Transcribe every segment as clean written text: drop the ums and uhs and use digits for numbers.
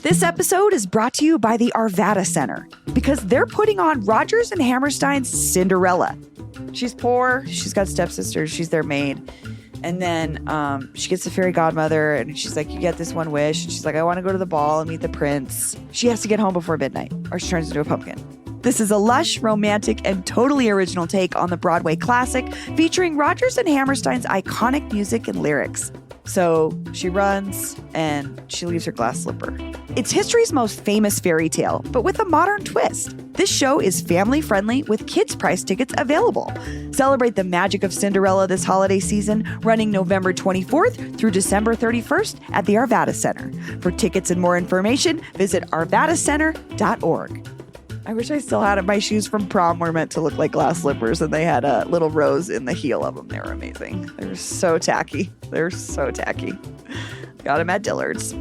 This episode is brought to you by the Arvada Center because they're putting on Rodgers and Hammerstein's Cinderella. She's poor. She's got stepsisters. She's their maid. And then she gets a fairy godmother and she's like, you get this one wish. And she's like, I want to go to the ball and meet the prince. She has to get home before midnight or she turns into a pumpkin. This is a lush, romantic, and totally original take on the Broadway classic featuring Rodgers and Hammerstein's iconic music and lyrics. So she runs and she leaves her glass slipper. It's history's most famous fairy tale, but with a modern twist. This show is family friendly with kids' price tickets available. Celebrate the magic of Cinderella this holiday season, running November 24th through December 31st at the Arvada Center. For tickets and more information, visit arvadacenter.org. I wish I still had it. My shoes from prom were meant to look like glass slippers, and they had a little rose in the heel of them. They were amazing. They were so tacky. They're so tacky. Got them at Dillard's.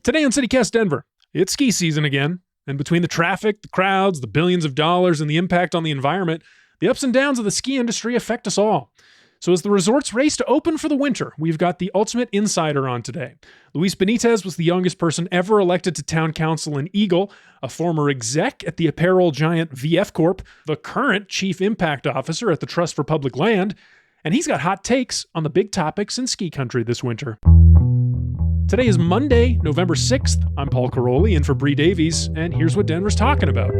Today on CityCast Denver, it's ski season again. And between the traffic, the crowds, the billions of dollars, and the impact on the environment, the ups and downs of the ski industry affect us all. So as the resorts race to open for the winter, we've got the ultimate insider on today. Luis Benitez was the youngest person ever elected to town council in Eagle, a former exec at the apparel giant VF Corp, the current chief impact officer at the Trust for Public Land, and he's got hot takes on the big topics in ski country this winter. Today is Monday, November 6th. I'm Paul Karolyi in for Bree Davies, and here's what Denver's talking about.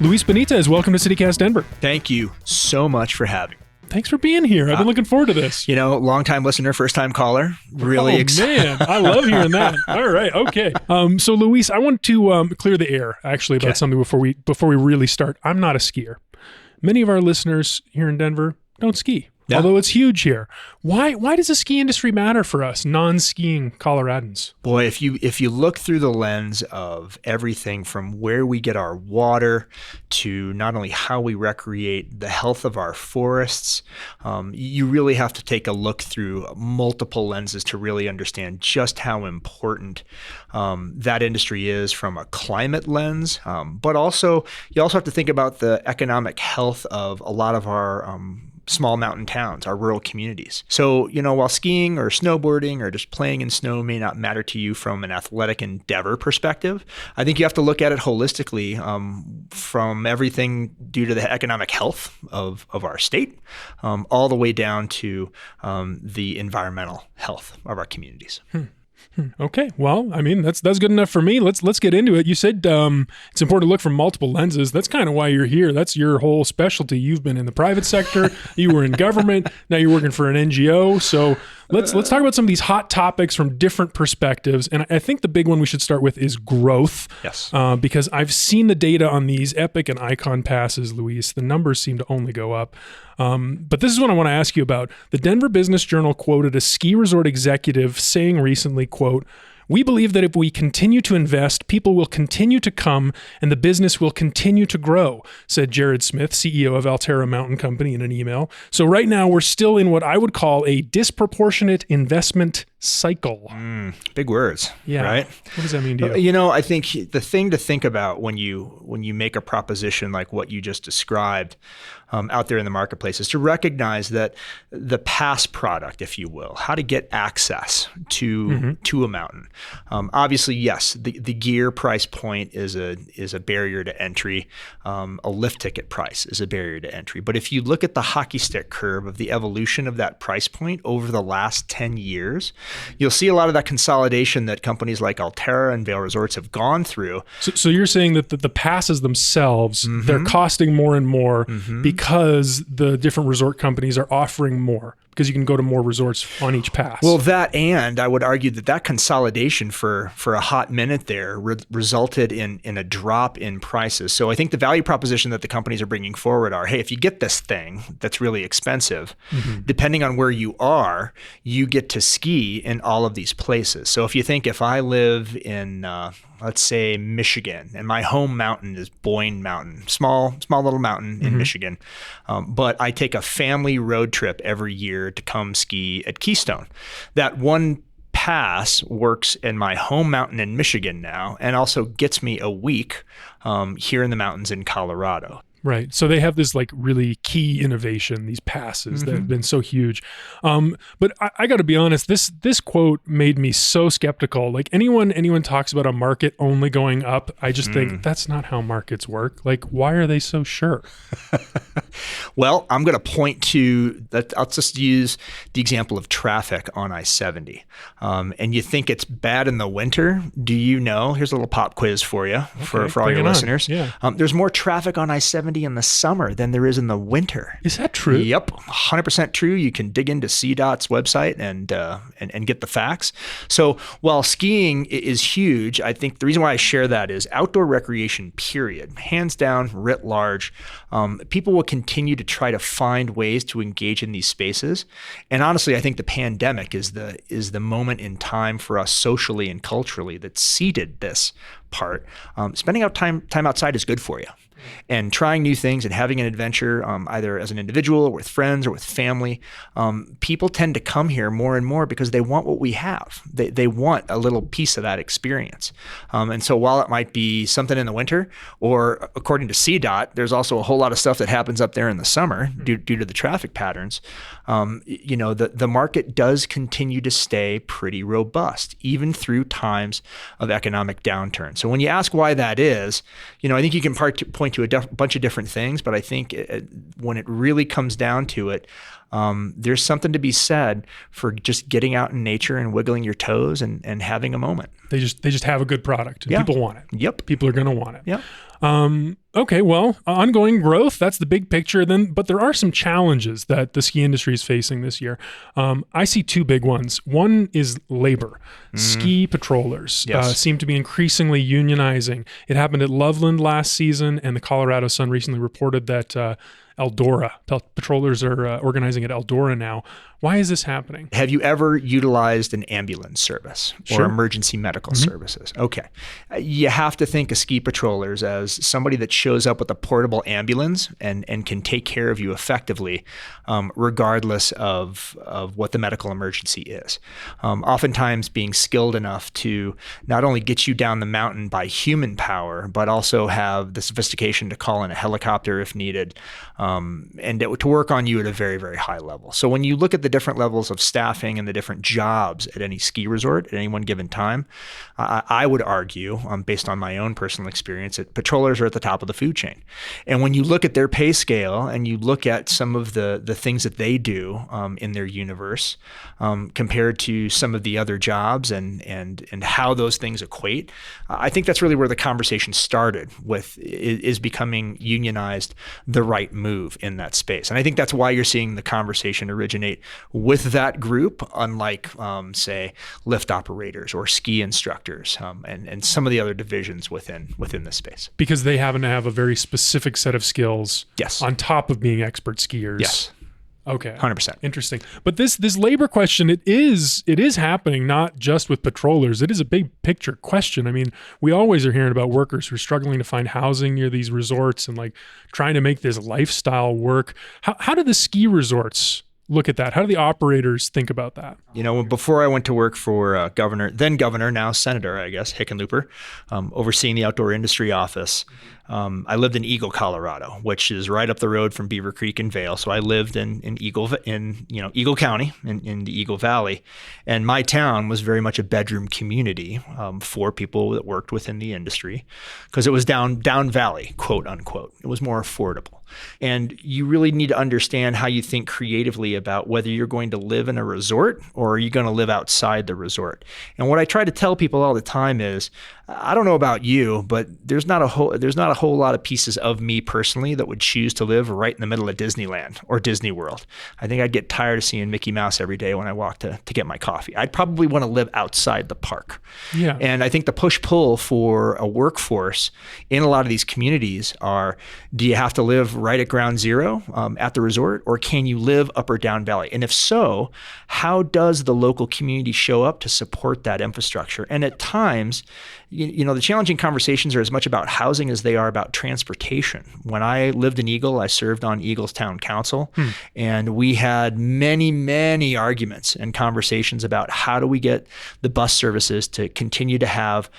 Luis Benitez, welcome to CityCast Denver. Thank you so much for having me. Thanks for being here. I've been looking forward to this. You know, long-time listener, first-time caller. Really excited. Man, I love hearing that. All right, okay. So, Luis, I want to clear the air, actually, about something before we really start. I'm not a skier. Many of our listeners here in Denver don't ski, although it's huge here. Why does the ski industry matter for us, non-skiing Coloradans? Boy, if you look through the lens of everything from where we get our water to not only how we recreate, the health of our forests, you really have to take a look through multiple lenses to really understand just how important that industry is from a climate lens. But also, you also have to think about the economic health of a lot of our small mountain towns, our rural communities. So, you know, while skiing or snowboarding or just playing in snow may not matter to you from an athletic endeavor perspective, I think you have to look at it holistically from everything due to the economic health of our state all the way down to the environmental health of our communities. Okay, well, I mean, that's good enough for me. Let's get into it. You said it's important to look from multiple lenses. That's kind of why you're here. That's your whole specialty. You've been in the private sector, you were in government, now you're working for an NGO. So let's talk about some of these hot topics from different perspectives. And I think the big one we should start with is growth. Yes. Because I've seen the data on these Epic and Icon passes, Luis. The numbers seem to only go up. But this is what I want to ask you about. The Denver Business Journal quoted a ski resort executive saying recently, quote, "We believe that if we continue to invest, people will continue to come and the business will continue to grow," said Jared Smith, CEO of Alterra Mountain Company, in an email. So right now we're still in what I would call a disproportionate investment cycle. Big words, right? What does that mean to you? You know, I think the thing to think about when you make a proposition like what you just described out there in the marketplace is to recognize that the pass product, if you will, how to get access to a mountain. Obviously, yes, the gear price point is a barrier to entry. A lift ticket price is a barrier to entry. But if you look at the hockey stick curve of the evolution of that price point over the last 10 years, you'll see a lot of that consolidation that companies like Alterra and Vail Resorts have gone through. So you're saying that the passes themselves, they're costing more and more because the different resort companies are offering more, because you can go to more resorts on each pass. Well, that, and I would argue that consolidation for a hot minute there resulted in a drop in prices. So I think the value proposition that the companies are bringing forward are, hey, if you get this thing that's really expensive, depending on where you are, you get to ski in all of these places. So if I live in, let's say, Michigan, and my home mountain is Boyne Mountain, small little mountain in Michigan, but I take a family road trip every year to come ski at Keystone. That one pass works in my home mountain in Michigan now, and also gets me a week here in the mountains in Colorado. Right. So they have this like really key innovation, these passes that have been so huge. But I got to be honest, this quote made me so skeptical. Like anyone talks about a market only going up, I just think that's not how markets work. Like, why are they so sure? Well, I'm going to point to that. I'll just use the example of traffic on I-70. And you think it's bad in the winter? Do you know? Here's a little pop quiz for you, for all your listeners. Yeah. There's more traffic on I-70 in the summer than there is in the winter. Is that true? Yep, 100% true. You can dig into CDOT's website and get the facts. So while skiing is huge, I think the reason why I share that is outdoor recreation, period, hands down, writ large. People will continue to try to find ways to engage in these spaces. And honestly, I think the pandemic is the moment in time for us socially and culturally that seeded this part. Spending out time outside is good for you. And trying new things and having an adventure, either as an individual or with friends or with family, people tend to come here more and more because they want what we have. They want a little piece of that experience. And so while it might be something in the winter, or according to CDOT, there's also a whole lot of stuff that happens up there in the summer due to the traffic patterns. The market does continue to stay pretty robust, even through times of economic downturn. So when you ask why that is, I think you can point to a bunch of different things, but I think when it really comes down to it, there's something to be said for just getting out in nature and wiggling your toes and having a moment. They just have a good product and people want it. Yep. People are going to want it. Yep. Okay, well, ongoing growth, that's the big picture. But there are some challenges that the ski industry is facing this year. I see two big ones. One is labor. Ski patrollers seem to be increasingly unionizing. It happened at Loveland last season, and the Colorado Sun recently reported that Eldora, patrollers are organizing at Eldora now. Why is this happening? Have you ever utilized an ambulance service or Sure. emergency medical services? Okay. You have to think of ski patrollers as somebody that shows up with a portable ambulance and can take care of you effectively, regardless of what the medical emergency is. Oftentimes being skilled enough to not only get you down the mountain by human power, but also have the sophistication to call in a helicopter if needed, and to work on you at a very, very high level. So when you look at the different levels of staffing and the different jobs at any ski resort at any one given time, I would argue, based on my own personal experience, that patrollers are at the top of the food chain. And when you look at their pay scale and you look at some of the things that they do in their universe compared to some of the other jobs and how those things equate, I think that's really where the conversation started with, is becoming unionized the right move in that space. And I think that's why you're seeing the conversation originate with that group, unlike, say, lift operators or ski instructors and some of the other divisions within this space. Because they happen to have a very specific set of skills on top of being expert skiers. Yes. Okay. 100%. Interesting. But this labor question, it is happening not just with patrollers. It is a big picture question. I mean, we always are hearing about workers who are struggling to find housing near these resorts and like trying to make this lifestyle work. How do the ski resorts look at that? How do the operators think about that? Before I went to work for then governor, now senator, I guess, Hickenlooper, overseeing the outdoor industry office, I lived in Eagle, Colorado, which is right up the road from Beaver Creek and Vail. So I lived in Eagle County in the Eagle Valley, and my town was very much a bedroom community for people that worked within the industry, because it was down valley, quote unquote. It was more affordable. And you really need to understand how you think creatively about whether you're going to live in a resort or are you going to live outside the resort. And what I try to tell people all the time is, I don't know about you, but there's not a whole lot of pieces of me personally that would choose to live right in the middle of Disneyland or Disney World. I think I'd get tired of seeing Mickey Mouse every day when I walk to get my coffee. I'd probably want to live outside the park. Yeah. And I think the push-pull for a workforce in a lot of these communities are, do you have to live right at ground zero at the resort, or can you live up or down valley? And if so, how does the local community show up to support that infrastructure? And at times, the challenging conversations are as much about housing as they are are about transportation. When I lived in Eagle, I served on Eagle's town council, and we had many, many arguments and conversations about how do we get the bus services to continue to have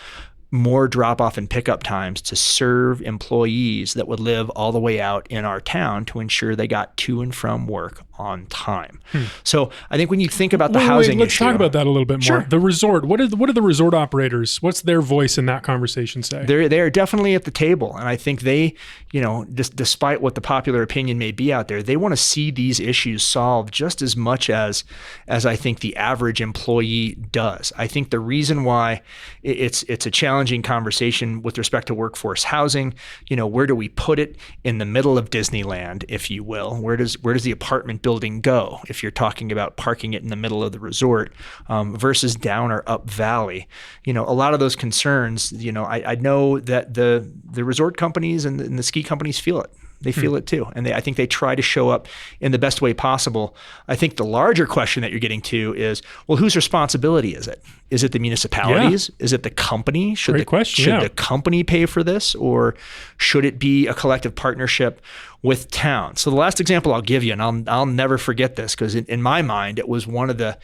more drop-off and pickup times to serve employees that would live all the way out in our town to ensure they got to and from work on time. So I think when you think about the housing let's issue, talk about that a little bit more. Sure. The resort, what do the resort operators, what's their voice in that conversation say? They are definitely at the table. And I think they, despite what the popular opinion may be out there, they want to see these issues solved just as much as I think the average employee does. I think the reason why it's a challenging conversation with respect to workforce housing, where do we put it in the middle of Disneyland, if you will? Where does the apartment building go if you're talking about parking it in the middle of the resort versus down or up valley? A lot of those concerns, I know that the resort companies and the ski companies feel it. They feel it too. And I think they try to show up in the best way possible. I think the larger question that you're getting to is, well, whose responsibility is it? Is it the municipalities? Is it the company? Should the company pay for this, or should it be a collective partnership with towns? So the last example I'll give you, and I'll never forget this because in my mind, it was one of the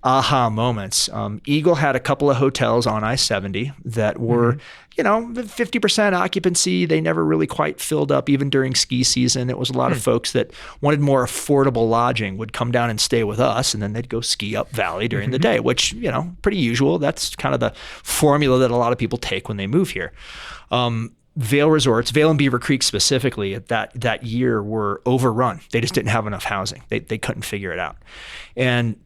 aha moments. Eagle had a couple of hotels on I-70 that were, 50% occupancy. They never really quite filled up even during ski season. It was a lot of folks that wanted more affordable lodging would come down and stay with us, and then they'd go ski up valley during the day, which, pretty usual. That's kind of the formula that a lot of people take when they move here. Vail Resorts, Vail and Beaver Creek specifically, that year were overrun. They just didn't have enough housing. They couldn't figure it out. And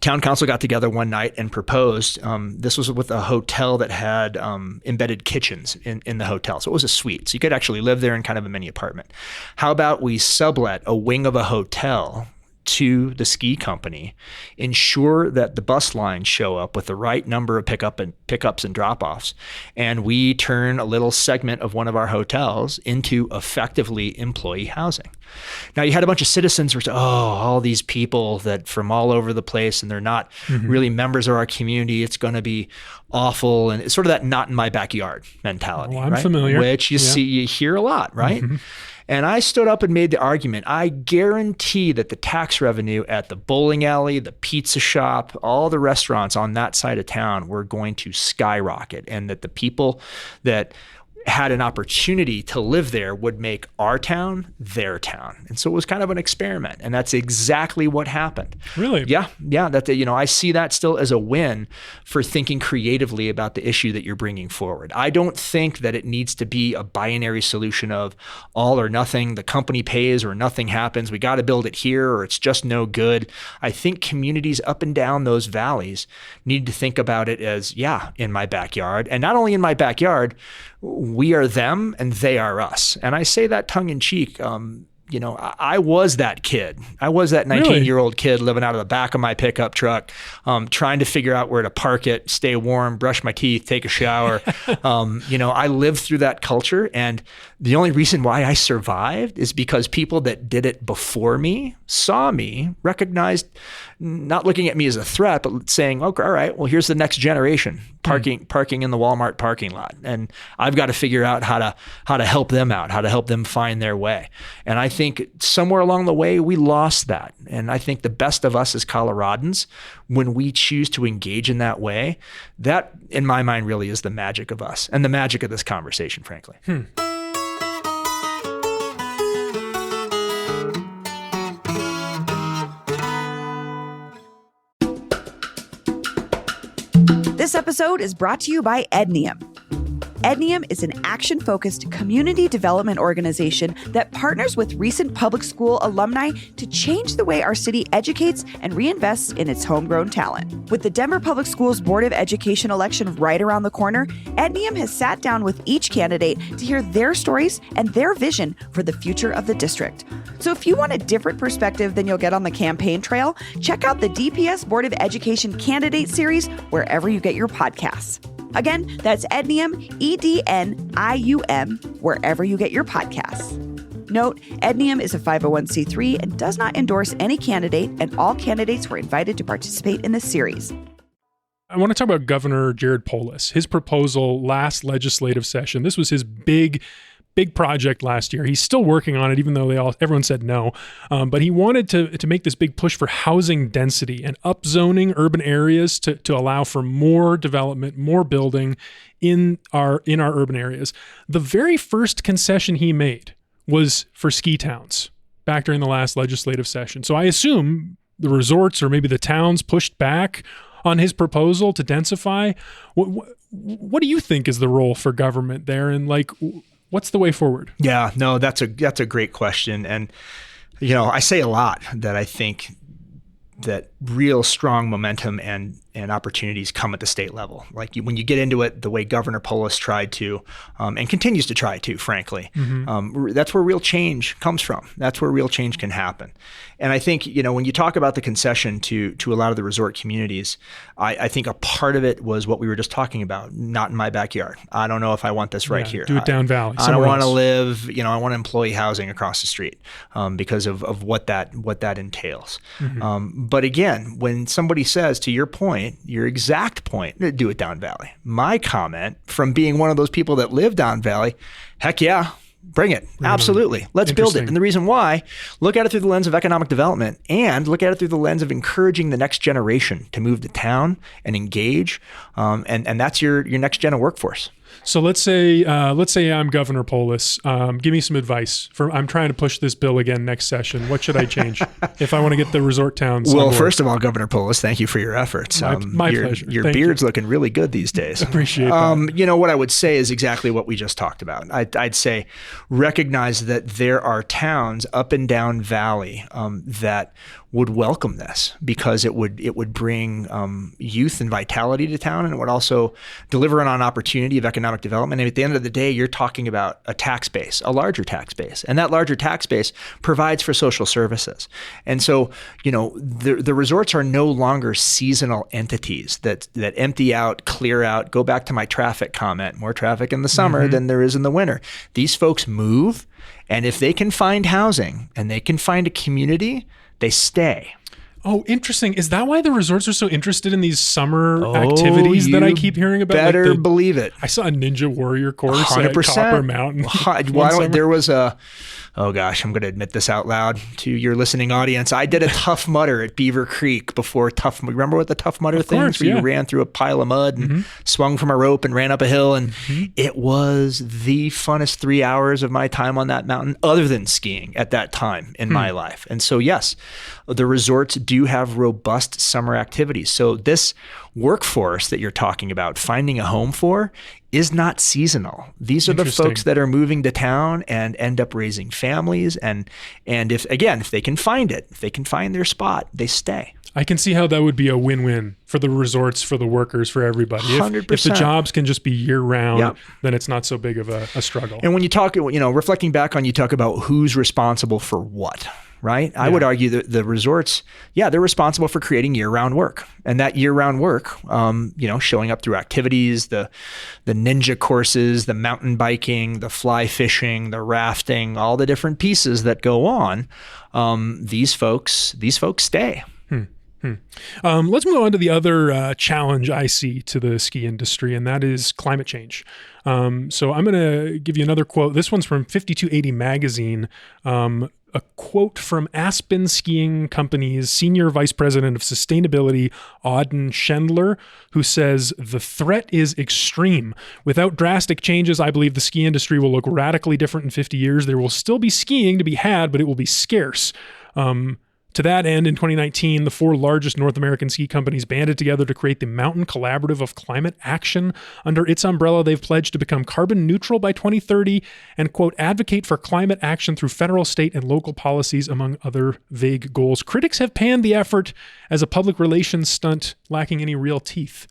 town council got together one night and proposed, this was with a hotel that had embedded kitchens in the hotel. So it was a suite. So you could actually live there in kind of a mini apartment. How about we sublet a wing of a hotel to the ski company, ensure that the bus lines show up with the right number of pickups and drop-offs, and we turn a little segment of one of our hotels into effectively employee housing. Now, you had a bunch of citizens who were saying, all these people that from all over the place, and they're not really members of our community. It's going to be awful. And it's sort of that not in my backyard mentality. I'm familiar. Which you hear a lot, right? And I stood up and made the argument. I guarantee that the tax revenue at the bowling alley, the pizza shop, all the restaurants on that side of town were going to skyrocket, and that the people that had an opportunity to live there would make our town their town. And so it was kind of an experiment, and that's exactly what happened. Really? Yeah. I see that still as a win for thinking creatively about the issue that you're bringing forward. I don't think that it needs to be a binary solution of all or nothing. The company pays or nothing happens. We got to build it here or it's just no good. I think communities up and down those valleys need to think about it as, in my backyard. And not only in my backyard, we are them and they are us. And I say that tongue in cheek. I was that kid. I was that 19-year-old kid living out of the back of my pickup truck, trying to figure out where to park it, stay warm, brush my teeth, take a shower. I lived through that culture. And the only reason why I survived is because people that did it before me saw me, recognized, not looking at me as a threat, but saying, okay, all right, well, here's the next generation parking in the Walmart parking lot. And I've got to figure out how to help them out, how to help them find their way. And I think somewhere along the way, we lost that. And I think the best of us as Coloradans, when we choose to engage in that way, that, in my mind, really is the magic of us and the magic of this conversation, frankly. This episode is brought to you by Ednium. Ednium is an action-focused community development organization that partners with recent public school alumni to change the way our city educates and reinvests in its homegrown talent. With the Denver Public Schools Board of Education election right around the corner, Ednium has sat down with each candidate to hear their stories and their vision for the future of the district. So if you want a different perspective than you'll get on the campaign trail, check out the DPS Board of Education Candidate Series wherever you get your podcasts. Again, that's Ednium, EDNIUM, wherever you get your podcasts. Note, Ednium is a 501c3 and does not endorse any candidate, and all candidates were invited to participate in this series. I want to talk about Governor Jared Polis, his proposal last legislative session. This was his big big project last year. He's still working on it, even though everyone said no. But he wanted to make this big push for housing density and upzoning urban areas to allow for more development, more building in our urban areas. The very first concession he made was for ski towns back during the last legislative session. So I assume the resorts or maybe the towns pushed back on his proposal to densify. What do you think is the role for government there, and like, what's the way forward? Yeah, no, that's a great question. And, I say a lot that I think that real strong momentum and opportunities come at the state level. Like when you get into it, the way Governor Polis tried to, and continues to try to, frankly, that's where real change comes from. That's where real change can happen. And I think, when you talk about the concession to a lot of the resort communities, I think a part of it was what we were just talking about, not in my backyard. I don't know if I want this right here. Do it down valley. I don't want to live, I want employee housing across the street because of what that entails. But again, when somebody says, to your point, your exact point, do it down valley. My comment, from being one of those people that live down valley, heck yeah, bring it. Absolutely. Let's build it. And the reason why, look at it through the lens of economic development, and look at it through the lens of encouraging the next generation to move to town and engage. And that's your next gen of workforce. So let's say I'm Governor Polis. Give me some advice. I'm trying to push this bill again next session. What should I change if I want to get the resort towns? Well, first of all, Governor Polis, thank you for your efforts. My pleasure. Your beard's looking really good these days. Appreciate that. What I would say is exactly what we just talked about. I'd say recognize that there are towns up and down valley that would welcome this, because it would bring youth and vitality to town, and it would also deliver on an opportunity of economic development. And at the end of the day, you're talking about a tax base, a larger tax base, and that larger tax base provides for social services. And so, the resorts are no longer seasonal entities that empty out, clear out. Go back to my traffic comment: more traffic in the summer than there is in the winter. These folks move, and if they can find housing and they can find a community, they stay. Oh, interesting. Is that why the resorts are so interested in these summer activities that I keep hearing about? Better believe it. I saw a Ninja Warrior course 100%. At Copper Mountain. Oh gosh, I'm going to admit this out loud to your listening audience. I did a Tough Mudder at Beaver Creek before remember what the Tough Mudder thing is? Where you ran through a pile of mud and swung from a rope and ran up a hill. And it was the funnest 3 hours of my time on that mountain, other than skiing at that time in my life. And so yes, the resorts do have robust summer activities. So this workforce that you're talking about, finding a home for, is not seasonal. These are the folks that are moving to town and end up raising families. And if they can find it, if they can find their spot, they stay. I can see how that would be a win-win for the resorts, for the workers, for everybody. 100%. If the jobs can just be year-round, then it's not so big of a struggle. And when you talk, reflecting back on, you talk about who's responsible for what, right? I would argue that the resorts, they're responsible for creating year-round work. And that year-round work, showing up through activities, the ninja courses, the mountain biking, the fly fishing, the rafting, all the different pieces that go on, these folks stay. Let's move on to the other challenge I see to the ski industry, and that is climate change. So I'm going to give you another quote. This one's from 5280 magazine. A quote from Aspen Skiing Company's Senior Vice President of Sustainability, Auden Schendler, who says, "The threat is extreme. Without drastic changes, I believe the ski industry will look radically different in 50 years. There will still be skiing to be had, but it will be scarce." To that end, in 2019, the 4 largest North American ski companies banded together to create the Mountain Collaborative of Climate Action. Under its umbrella, they've pledged to become carbon neutral by 2030 and, quote, advocate for climate action through federal, state, and local policies, among other vague goals. Critics have panned the effort as a public relations stunt lacking any real teeth.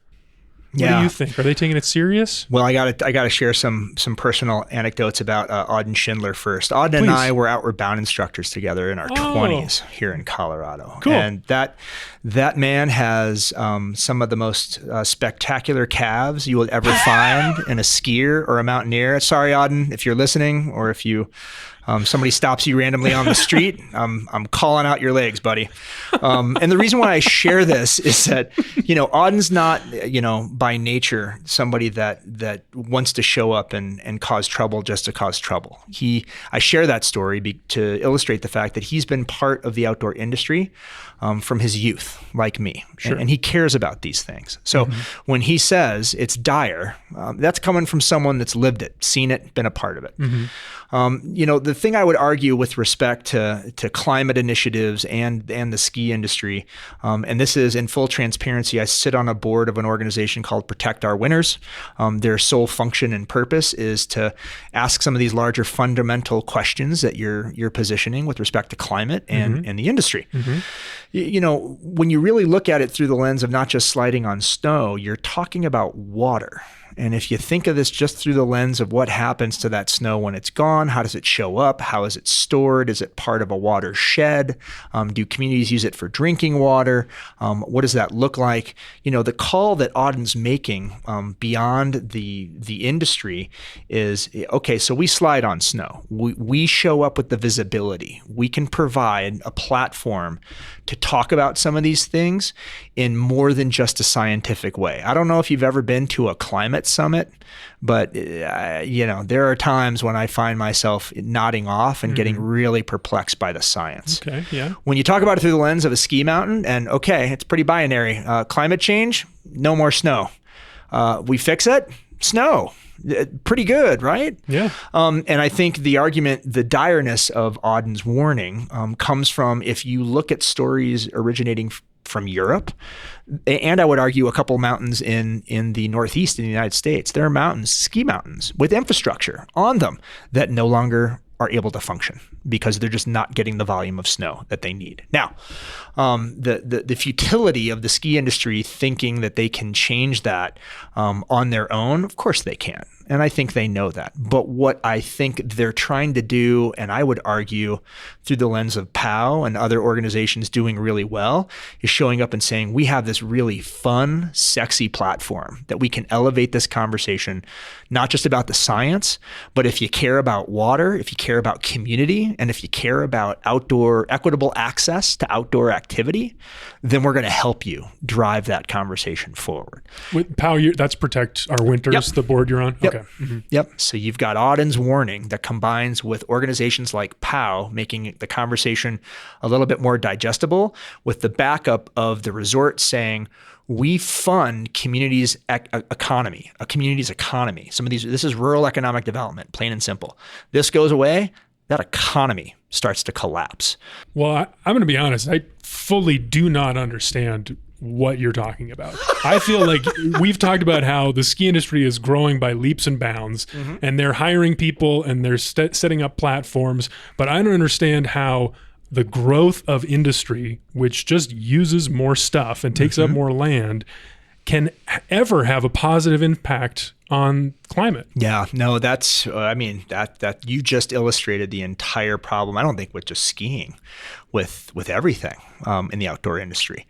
What do you think? Are they taking it serious? Well, I got to share some personal anecdotes about Auden Schindler first. Auden and I were outward bound instructors together in our 20s here in Colorado. Cool. And that man has some of the most spectacular calves you will ever find in a skier or a mountaineer. Sorry, Auden, if you're listening, or if you Somebody stops you randomly on the street, I'm calling out your legs, buddy. And the reason why I share this is that, Auden's not, by nature, somebody that wants to show up and cause trouble just to cause trouble. I share that story to illustrate the fact that he's been part of the outdoor industry from his youth, like me. Sure. And he cares about these things. So when he says it's dire, that's coming from someone that's lived it, seen it, been a part of it. The thing I would argue with respect to climate initiatives and the ski industry, and this is in full transparency, I sit on a board of an organization called Protect Our Winters. Their sole function and purpose is to ask some of these larger fundamental questions that you're positioning with respect to climate and the industry. When you really look at it through the lens of not just sliding on snow, you're talking about water. And if you think of this just through the lens of what happens to that snow when it's gone, how does it show up? How is it stored? Is it part of a watershed? Do communities use it for drinking water? What does that look like? The call that Auden's making beyond the industry is, okay, so we slide on snow. We show up with the visibility. We can provide a platform to talk about some of these things in more than just a scientific way. I don't know if you've ever been to a climate summit, but there are times when I find myself nodding off and getting really perplexed by the science. Okay, yeah. When you talk about it through the lens of a ski mountain, and okay, it's pretty binary. Climate change, no more snow. We fix it, snow. Pretty good, right? Yeah. And I think the argument, the direness of Auden's warning comes from, if you look at stories originating from Europe, and I would argue a couple mountains in the Northeast in the United States, there are mountains, ski mountains with infrastructure on them that no longer are able to function because they're just not getting the volume of snow that they need. Now, the futility of the ski industry thinking that they can change that on their own, of course they can. And I think they know that. But what I think they're trying to do, and I would argue through the lens of POW and other organizations doing really well, is showing up and saying, we have this really fun, sexy platform that we can elevate this conversation, not just about the science, but if you care about water, if you care about community, and if you care about equitable access to outdoor activity, then we're going to help you drive that conversation forward. With POW, that's Protect Our Winters, the board you're on? Yep. Okay. Mm-hmm. Yep. So you've got Auden's warning that combines with organizations like POW, making the conversation a little bit more digestible, with the backup of the resort saying, we fund communities' economy, a community's economy. This is rural economic development, plain and simple. This goes away, that economy starts to collapse. Well, I'm going to be honest. I fully do not understand what you're talking about. I feel like we've talked about how the ski industry is growing by leaps and bounds, and they're hiring people and they're setting up platforms, but I don't understand how the growth of industry, which just uses more stuff and takes up more land, can ever have a positive impact on climate. Yeah, no, that you just illustrated the entire problem. I don't think with just skiing, with everything in the outdoor industry.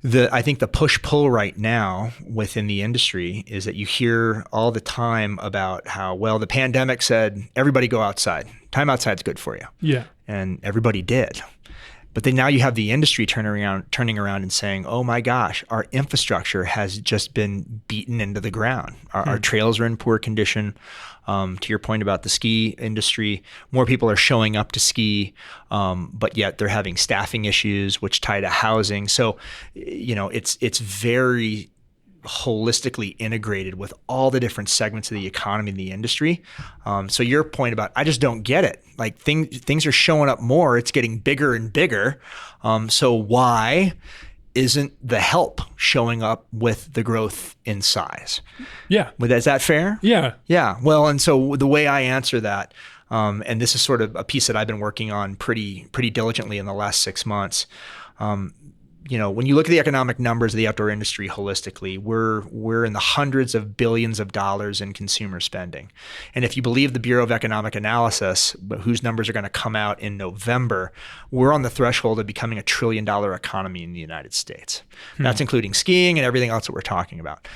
I think the push-pull right now within the industry is that you hear all the time about how, well, the pandemic said, everybody go outside. Time outside's good for you. Yeah. And everybody did. But then now you have the industry turning around and saying, oh my gosh, our infrastructure has just been beaten into the ground. Our trails are in poor condition. To your point about the ski industry, more people are showing up to ski, but yet they're having staffing issues, which tie to housing. So, it's very holistically integrated with all the different segments of the economy and the industry. So your point about, I just don't get it. Like things are showing up more. It's getting bigger and bigger. So why isn't the help showing up with the growth in size? Yeah. Is that fair? Yeah. Yeah. Well, and so the way I answer that, and this is sort of a piece that I've been working on pretty diligently in the last 6 months, when you look at the economic numbers of the outdoor industry holistically, we're in the hundreds of billions of dollars in consumer spending. And if you believe the Bureau of Economic Analysis, whose numbers are going to come out in November, we're on the threshold of becoming $1 trillion economy in the United States. That's including skiing and everything else that we're talking about.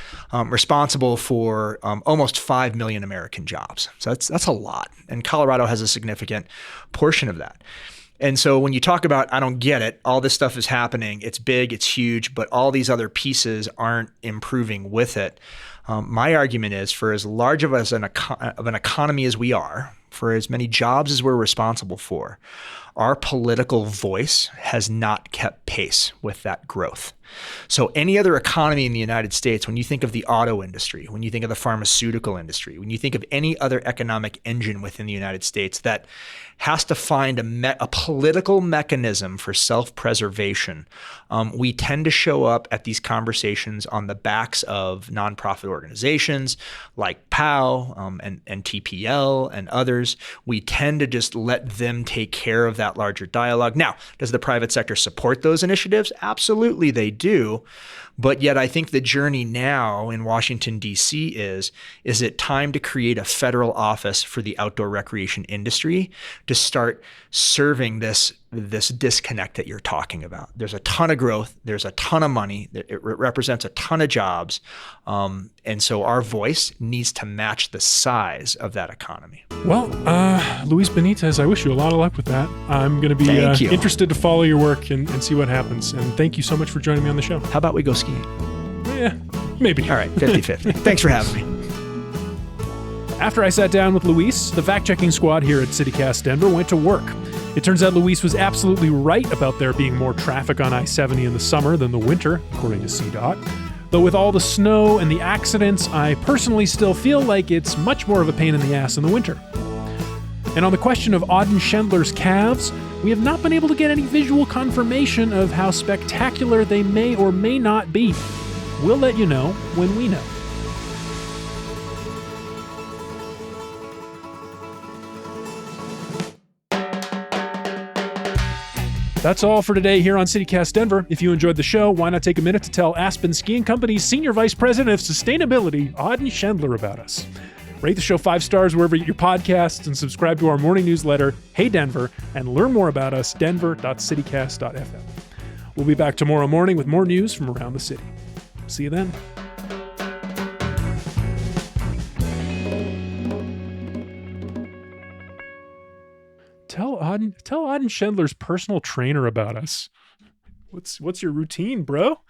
Responsible for almost 5 million American jobs. So that's a lot. And Colorado has a significant portion of that. And so when you talk about, I don't get it, all this stuff is happening, it's big, it's huge, but all these other pieces aren't improving with it. My argument is, for as large of an economy as we are, for as many jobs as we're responsible for, our political voice has not kept pace with that growth. So any other economy in the United States, when you think of the auto industry, when you think of the pharmaceutical industry, when you think of any other economic engine within the United States that has to find a political mechanism for self-preservation, we tend to show up at these conversations on the backs of nonprofit organizations like POW and TPL and others. We tend to just let them take care of that larger dialogue. Now, does the private sector support those initiatives? Absolutely, they do. But yet I think the journey now in Washington, D.C. is it time to create a federal office for the outdoor recreation industry to start serving this disconnect that you're talking about? There's a ton of growth. There's a ton of money. It represents a ton of jobs. And so our voice needs to match the size of that economy. Well, Luis Benitez, I wish you a lot of luck with that. I'm going to be interested to follow your work and see what happens. And thank you so much for joining me on the show. How about we go skiing? Yeah, maybe. All right, 50-50. Thanks for having me. After I sat down with Luis, the fact-checking squad here at CityCast Denver went to work. It turns out Luis was absolutely right about there being more traffic on I-70 in the summer than the winter, according to CDOT. Though with all the snow and the accidents, I personally still feel like it's much more of a pain in the ass in the winter. And on the question of Auden Schendler's calves, we have not been able to get any visual confirmation of how spectacular they may or may not be. We'll let you know when we know. That's all for today here on CityCast Denver. If you enjoyed the show, why not take a minute to tell Aspen Skiing Company's Senior Vice President of Sustainability, Auden Schendler, about us. Rate the show 5 stars wherever you get your podcasts and subscribe to our morning newsletter, Hey Denver, and learn more about us, denver.citycast.fm. We'll be back tomorrow morning with more news from around the city. See you then. Tell Auden Schendler's personal trainer about us. What's your routine, bro?